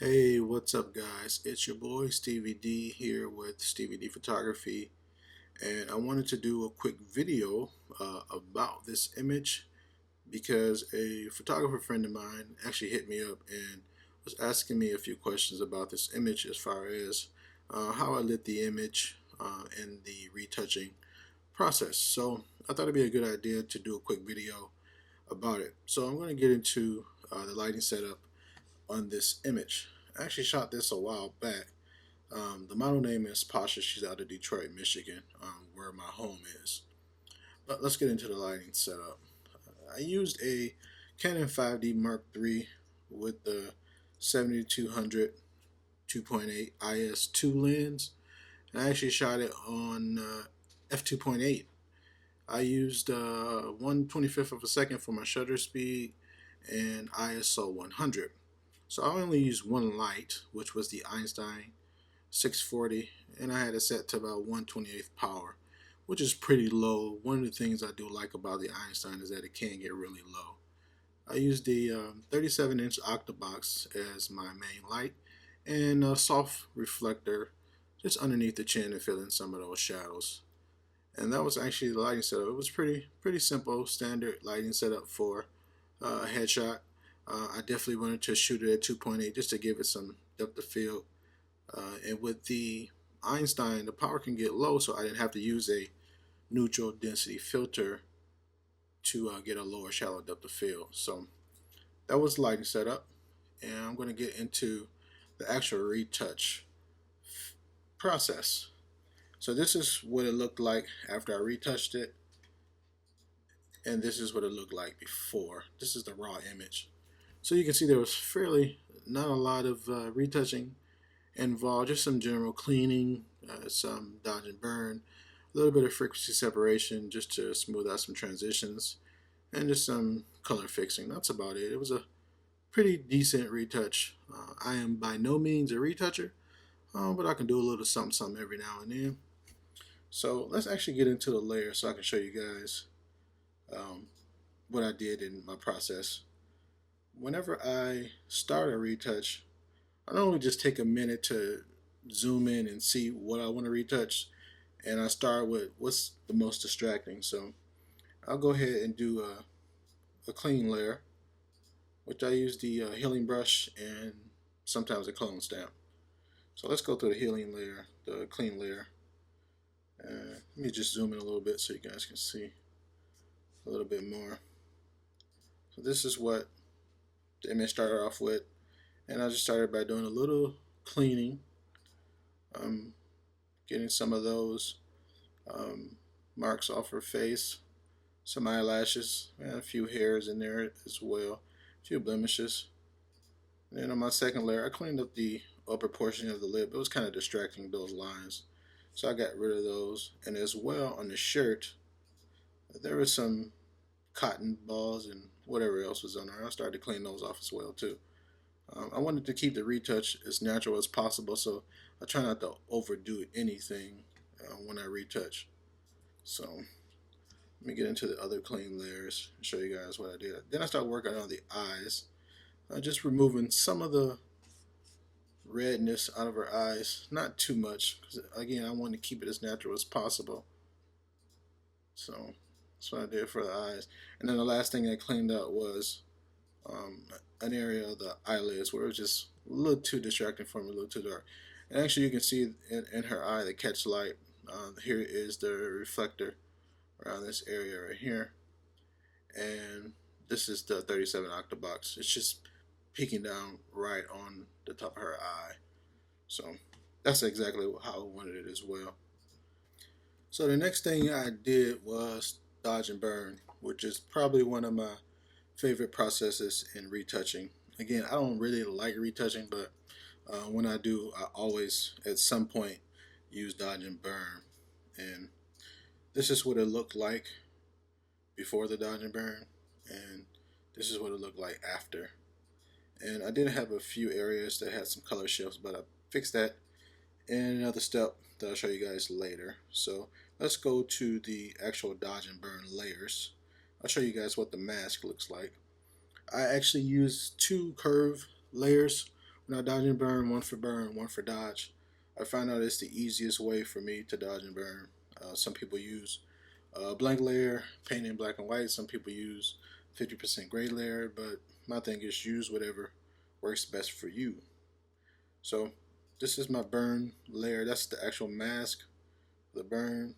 Hey, what's up, guys? It's your boy Stevie D here with Stevie D Photography, and I wanted to do a quick video about this image because a photographer friend of mine actually hit me up and was asking me a few questions about this image as far as how I lit the image and the retouching process. So I thought it'd be a good idea to do a quick video about it. So I'm going to get into the lighting setup on this image. I actually shot this a while back. The model name is Pasha. She's out of Detroit, Michigan, where my home is. But let's get into the lighting setup. I used a Canon 5D Mark III with the 7200 2.8 IS2 lens. And I actually shot it on f2.8. I used 1/25th of a second for my shutter speed and ISO 100. So I only used one light, which was the Einstein 640, and I had it set to about 1/28th power, which is pretty low. One of the things I do like about the Einstein is that it can get really low. I used the 37-inch octabox as my main light and a soft reflector just underneath the chin and fill in some of those shadows. And that was actually the lighting setup. It was pretty simple, standard lighting setup for a headshot. I definitely wanted to shoot it at 2.8 just to give it some depth of field. And with the Einstein, the power can get low, so I didn't have to use a neutral density filter to get a lower shallow depth of field. So that was the lighting setup, and I'm going to get into the actual retouch process. So this is what it looked like after I retouched it, and this is what it looked like before. This is the raw image. So you can see there was fairly not a lot of retouching involved, just some general cleaning, some dodge and burn, a little bit of frequency separation just to smooth out some transitions, and just some color fixing. That's about it. It was a pretty decent retouch. I am by no means a retoucher, but I can do a little something every now and then. So let's actually get into the layer so I can show you guys um, what I did in my process. Whenever I start a retouch, I normally just take a minute to zoom in and see what I want to retouch, and I start with what's the most distracting. So I'll go ahead and do a clean layer, which I use the healing brush and sometimes a clone stamp. So let's go through the healing layer, the clean layer. Let me just zoom in a little bit so you guys can see a little bit more. So this is what the image started off with, and I just started by doing a little cleaning, getting some of those marks off her face, some eyelashes, and a few hairs in there as well, a few blemishes. And then on my second layer, I cleaned up the upper portion of the lip. It was kind of distracting, those lines, so I got rid of those. And as well on the shirt, there was some cotton balls and whatever else was on there. I started to clean those off as well too. I wanted to keep the retouch as natural as possible, so I try not to overdo anything when I retouch. So let me get into the other clean layers and show you guys what I did. Then I start working on the eyes, just removing some of the redness out of her eyes, not too much, because again I want to keep it as natural as possible. So that's what I did for the eyes. And then the last thing I cleaned up was an area of the eyelids where it was just a little too distracting for me, a little too dark. And actually you can see in her eye the catch light. Here is the reflector around this area right here. And this is the 37 octabox. It's just peeking down right on the top of her eye. So that's exactly how I wanted it as well. So the next thing I did was dodge and burn, which is probably one of my favorite processes in retouching. Again, I don't really like retouching, but when I do, I always at some point use dodge and burn. And this is what it looked like before the dodge and burn, and this is what it looked like after. And I did have a few areas that had some color shifts, but I fixed that in another step that I'll show you guys later. So let's go to the actual dodge and burn layers. I'll show you guys what the mask looks like. I actually used two curve layers Now, dodge and burn, one for dodge. I found out it's the easiest way for me to dodge and burn. Some people use blank layer, paint in black and white. Some people use 50% gray layer, but my thing is use whatever works best for you. So this is my burn layer. That's the actual mask, the burn,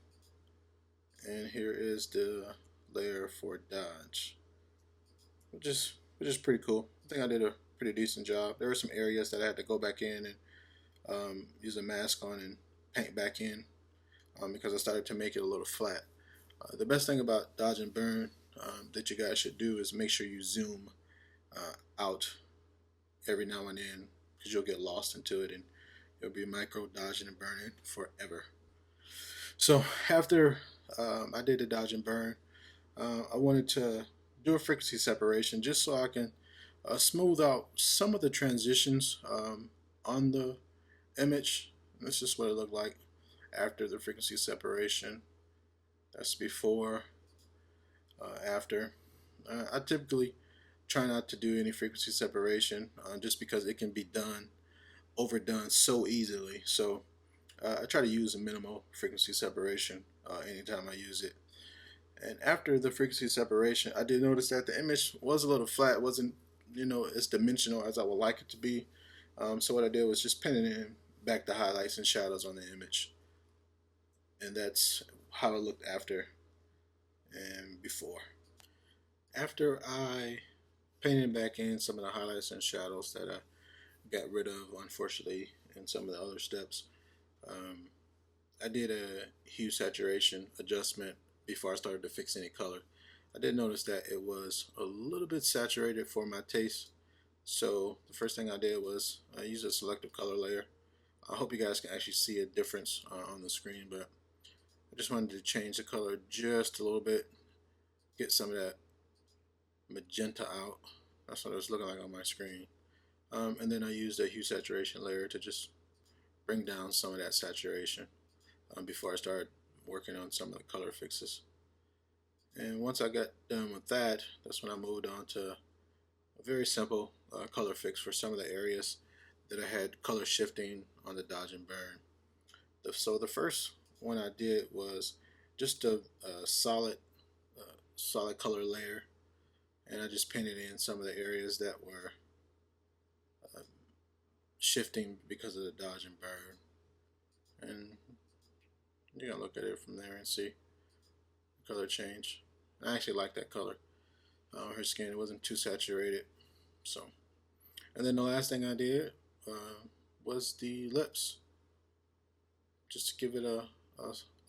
and here is the layer for dodge, which is pretty cool. I think I did a pretty decent job. There were some areas that I had to go back in and use a mask on and paint back in because I started to make it a little flat. The best thing about dodge and burn that you guys should do is make sure you zoom out every now and then because you'll get lost into it and you'll be micro dodging and burning forever. So after I did the dodge and burn, I wanted to do a frequency separation just so I can smooth out some of the transitions on the image. This is what it looked like after the frequency separation. That's before, after. I typically try not to do any frequency separation just because it can be overdone so easily. So I try to use a minimal frequency separation anytime I use it. And after the frequency separation, I did notice that the image was a little flat. It wasn't, as dimensional as I would like it to be. So what I did was just pinning in back the highlights and shadows on the image. And that's how it looked after and before. After I painted back in some of the highlights and shadows that I got rid of, unfortunately, in some of the other steps, I did a hue saturation adjustment before I started to fix any color. I did notice that it was a little bit saturated for my taste. So the first thing I did was I used a selective color layer. I hope you guys can actually see a difference on the screen, but I just wanted to change the color just a little bit, get some of that magenta out. That's what it was looking like on my screen. And then I used a hue saturation layer to just bring down some of that saturation before I started working on some of the color fixes. And once I got done with that, that's when I moved on to a very simple color fix for some of the areas that I had color shifting on the dodge and burn. So the first one I did was just a solid color layer, and I just painted in some of the areas that were shifting because of the dodge and burn. And you can look at it from there and see the color change. I actually like that color. Her skin wasn't too saturated. So, and then the last thing I did was the lips, just to give it a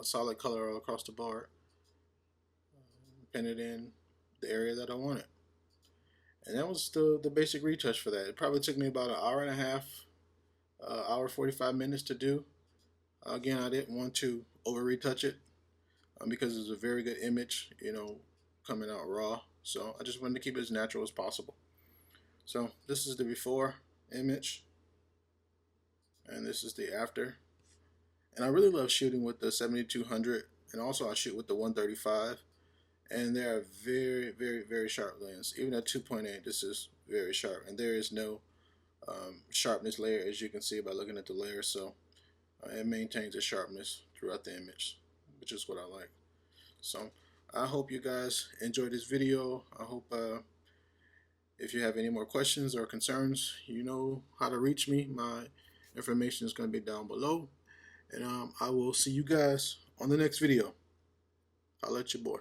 solid color all across the board. Pin it in the area that I wanted. And that was the basic retouch for that. It probably took me about an hour and a half, hour 45 minutes to do. Again, I didn't want to over retouch it because it's a very good image, coming out raw. So I just wanted to keep it as natural as possible. So this is the before image, and this is the after. And I really love shooting with the 7200, and also I shoot with the 135. And they are very, very, very sharp lens. Even at 2.8, this is very sharp, and there is no sharpness layer, as you can see by looking at the layer. So it maintains the sharpness throughout the image, which is what I like. So I hope you guys enjoyed this video. I hope if you have any more questions or concerns, you know how to reach me. My information is going to be down below, and I will see you guys on the next video. I'll let your boy.